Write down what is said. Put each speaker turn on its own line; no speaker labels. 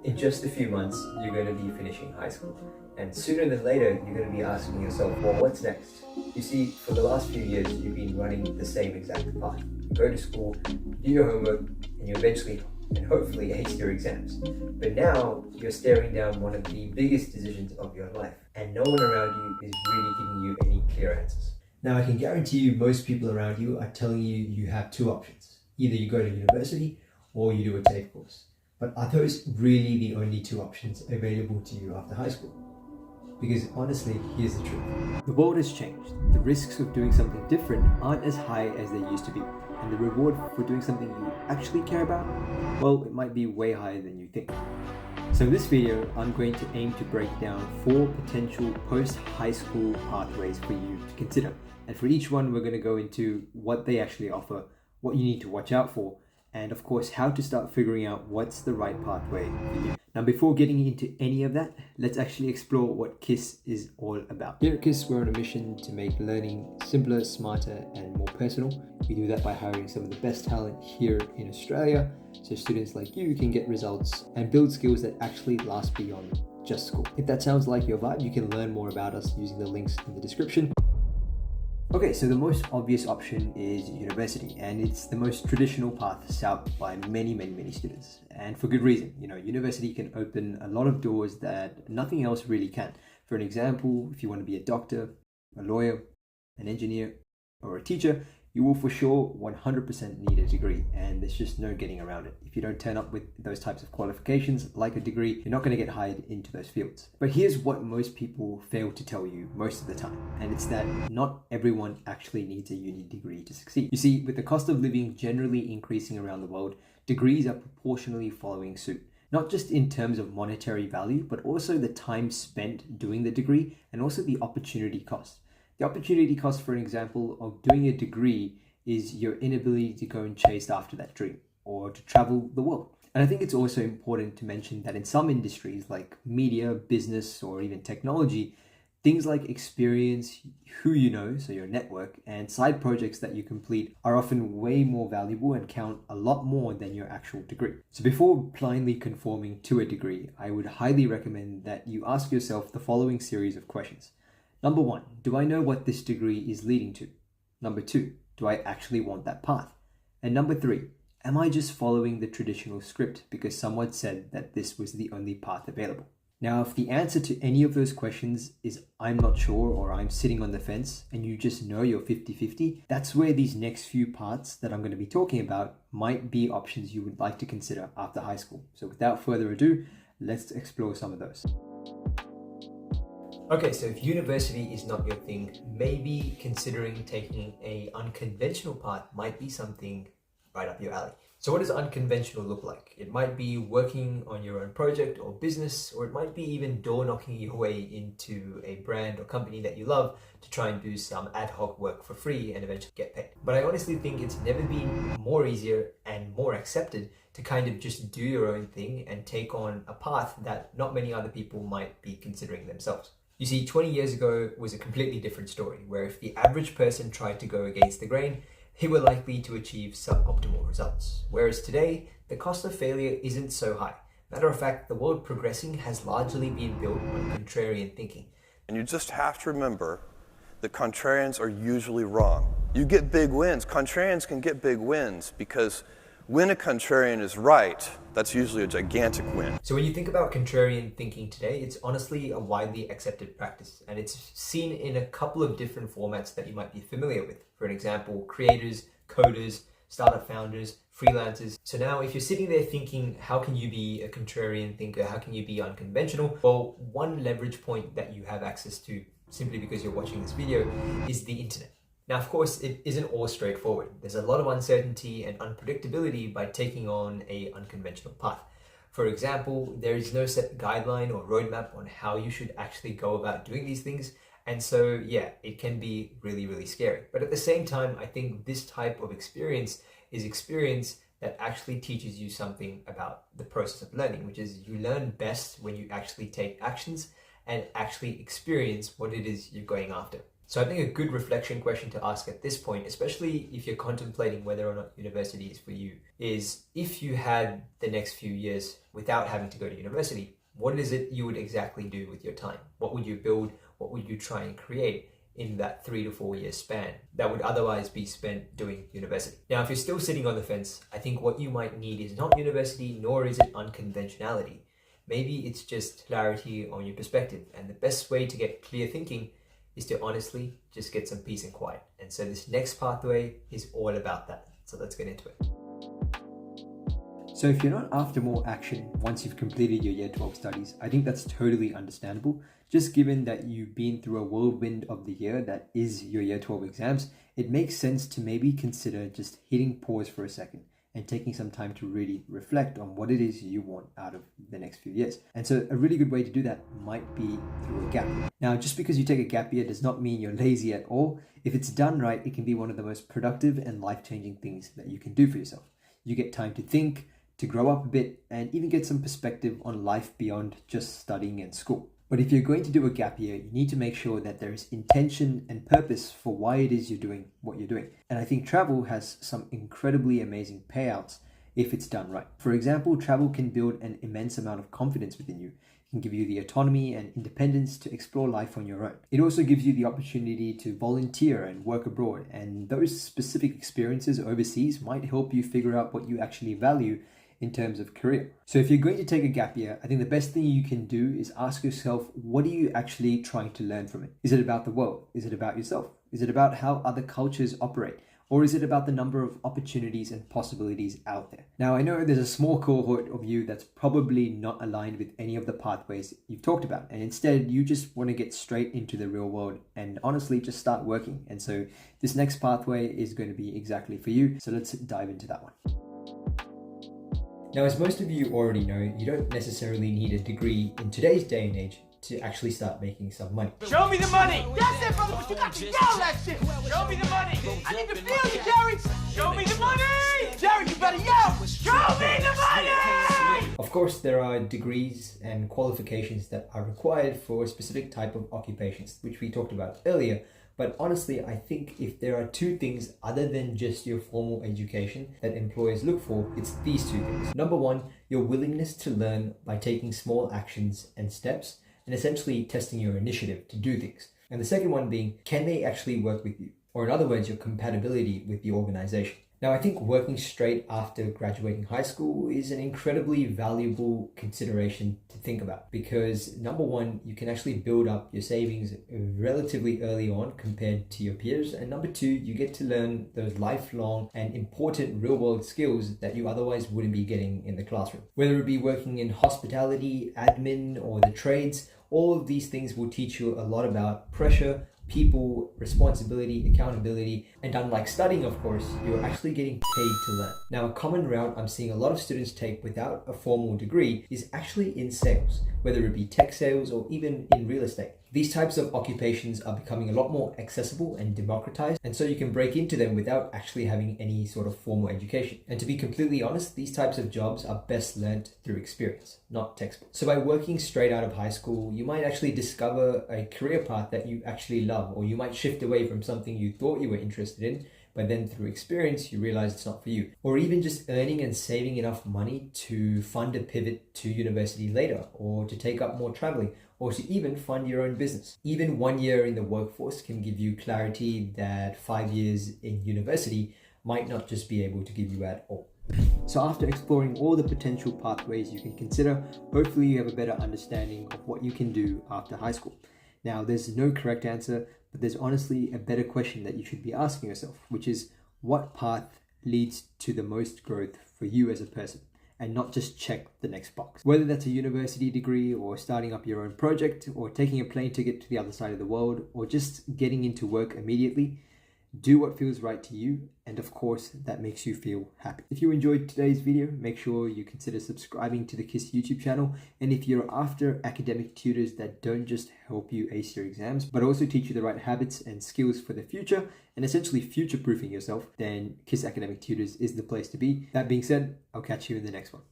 In just a few months, you're going to be finishing high school. And sooner than later, you're going to be asking yourself, well, what's next? You see, for the last few years, you've been running the same exact path. You go to school, do your homework, and you eventually and hopefully ace your exams. But now, you're staring down one of the biggest decisions of your life, and no one around you is really giving you any clear answers. Now, I can guarantee you most people around you are telling you you have two options. Either you go to university or you do a TAFE course. But are those really the only two options available to you after high school? Because honestly, here's the truth. The world has changed. The risks of doing something different aren't as high as they used to be. And the reward for doing something you actually care about, well, it might be way higher than you think. So in this video, I'm going to aim to break down 4 potential post-high school pathways for you to consider. And for each one, we're going to go into what they actually offer, what you need to watch out for, and of course, how to start figuring out what's the right pathway for you. Now, before getting into any of that, let's actually explore what KISS is all about. Here at KISS, we're on a mission to make learning simpler, smarter, and more personal. We do that by hiring some of the best talent here in Australia, so students like you can get results and build skills that actually last beyond just school. If that sounds like your vibe, you can learn more about us using the links in the description. Okay, so the most obvious option is university, and it's the most traditional path sought by many students, and for good reason. You know, university can open a lot of doors that nothing else really can. For an example, if you want to be a doctor, a lawyer, an engineer, or a teacher, you will for sure 100% need a degree, and there's just no getting around it. If you don't turn up with those types of qualifications like a degree, you're not going to get hired into those fields. But here's what most people fail to tell you most of the time, and it's that not everyone actually needs a uni degree to succeed. You see, with the cost of living generally increasing around the world, degrees are proportionally following suit. Not just in terms of monetary value, but also the time spent doing the degree and also the opportunity cost. The opportunity cost, for an example, of doing a degree is your inability to go and chase after that dream or to travel the world. And I think it's also important to mention that in some industries like media, business, or even technology, things like experience, who you know, so your network, and side projects that you complete are often way more valuable and count a lot more than your actual degree. So before blindly conforming to a degree, I would highly recommend that you ask yourself the following series of questions. Number 1, do I know what this degree is leading to? Number 2, do I actually want that path? And number 3, am I just following the traditional script because someone said that this was the only path available? Now, if the answer to any of those questions is I'm not sure or I'm sitting on the fence and you just know you're 50-50, that's where these next few parts that I'm going to be talking about might be options you would like to consider after high school. So without further ado, let's explore some of those. Okay, so if university is not your thing, maybe considering taking an unconventional path might be something right up your alley. So what does unconventional look like? It might be working on your own project or business, or it might be even door knocking your way into a brand or company that you love to try and do some ad hoc work for free and eventually get paid. But I honestly think it's never been more easier and more accepted to kind of just do your own thing and take on a path that not many other people might be considering themselves. You see, 20 years ago was a completely different story, where if the average person tried to go against the grain, they were likely to achieve suboptimal results. Whereas today, the cost of failure isn't so high. Matter of fact, the world progressing has largely been built on contrarian thinking.
And you just have to remember that contrarians are usually wrong. You get big wins. Contrarians can get big wins because when a contrarian is right, that's usually a gigantic win.
So when you think about contrarian thinking today, it's honestly a widely accepted practice, and it's seen in a couple of different formats that you might be familiar with. For an example, creators, coders, startup founders, freelancers. So now if you're sitting there thinking, how can you be a contrarian thinker? How can you be unconventional? Well, one leverage point that you have access to simply because you're watching this video is the internet. Now, of course, it isn't all straightforward. There's a lot of uncertainty and unpredictability by taking on an unconventional path. For example, there is no set guideline or roadmap on how you should actually go about doing these things. And so, yeah, it can be really scary. But at the same time, I think this type of experience is experience that actually teaches you something about the process of learning, which is you learn best when you actually take actions and actually experience what it is you're going after. So I think a good reflection question to ask at this point, especially if you're contemplating whether or not university is for you, is if you had the next few years without having to go to university, what is it you would exactly do with your time? What would you build? What would you try and create in that 3 to 4 year span that would otherwise be spent doing university? Now, if you're still sitting on the fence, I think what you might need is not university, nor is it unconventionality. Maybe it's just clarity on your perspective. And the best way to get clear thinking is to honestly just get some peace and quiet. And so this next pathway is all about that. So let's get into it. So if you're not after more action once you've completed your year 12 studies, I think that's totally understandable. Just given that you've been through a whirlwind of the year that is your year 12 exams, it makes sense to maybe consider just hitting pause for a second and taking some time to really reflect on what it is you want out of the next few years. And so a really good way to do that might be through a gap year. Now, just because you take a gap year does not mean you're lazy at all. If it's done right, it can be one of the most productive and life-changing things that you can do for yourself. You get time to think, to grow up a bit, and even get some perspective on life beyond just studying and school. But if you're going to do a gap year, you need to make sure that there is intention and purpose for why it is you're doing what you're doing. And I think travel has some incredibly amazing payouts if it's done right. For example, travel can build an immense amount of confidence within you. It can give you the autonomy and independence to explore life on your own. It also gives you the opportunity to volunteer and work abroad. And those specific experiences overseas might help you figure out what you actually value in terms of career. So if you're going to take a gap year, I think the best thing you can do is ask yourself, what are you actually trying to learn from it? Is it about the world? Is it about yourself? Is it about how other cultures operate? Or is it about the number of opportunities and possibilities out there? Now, I know there's a small cohort of you that's probably not aligned with any of the pathways you've talked about. And instead, you just want to get straight into the real world and honestly just start working. And so this next pathway is going to be exactly for you. So let's dive into that one. Now, as most of you already know, you don't necessarily need a degree in today's day and age to actually start making some money.
Show me the money! That's it, brother, but you got to yell that shit! Show me the money! I need to feel you, Jerry! Show me the money! Jerry, you better yell! Show me the money!
Of course, there are degrees and qualifications that are required for a specific type of occupations, which we talked about earlier. But honestly, I think if there are two things other than just your formal education that employers look for, it's these two things. Number one, your willingness to learn by taking small actions and steps and essentially testing your initiative to do things. And the second one being, can they actually work with you? Or in other words, your compatibility with the organization. Now, I think working straight after graduating high school is an incredibly valuable consideration to think about because number one, you can actually build up your savings relatively early on compared to your peers. And number two, you get to learn those lifelong and important real world skills that you otherwise wouldn't be getting in the classroom. Whether it be working in hospitality, admin, or the trades, all of these things will teach you a lot about pressure, people, responsibility, accountability, and unlike studying, of course, you're actually getting paid to learn. Now, a common route I'm seeing a lot of students take without a formal degree is actually in sales, whether it be tech sales or even in real estate. These types of occupations are becoming a lot more accessible and democratized, and so you can break into them without actually having any sort of formal education. And to be completely honest, these types of jobs are best learned through experience, not textbooks. So by working straight out of high school, you might actually discover a career path that you actually love, or you might shift away from something you thought you were interested in, but then through experience, you realize it's not for you. Or even just earning and saving enough money to fund a pivot to university later, or to take up more traveling, or to even fund your own business. Even 1 year in the workforce can give you clarity that 5 years in university might not just be able to give you at all. So after exploring all the potential pathways you can consider, hopefully you have a better understanding of what you can do after high school. Now, there's no correct answer, but there's honestly a better question that you should be asking yourself, which is what path leads to the most growth for you as a person? And not just check the next box. Whether that's a university degree or starting up your own project or taking a plane ticket to the other side of the world or just getting into work immediately, do what feels right to you, and of course that makes you feel happy. If you enjoyed today's video, make sure you consider subscribing to the KISS YouTube channel. And if you're after academic tutors that don't just help you ace your exams, but also teach you the right habits and skills for the future and essentially future-proofing yourself, then KISS Academic Tutors is the place to be. That being said, I'll catch you in the next one.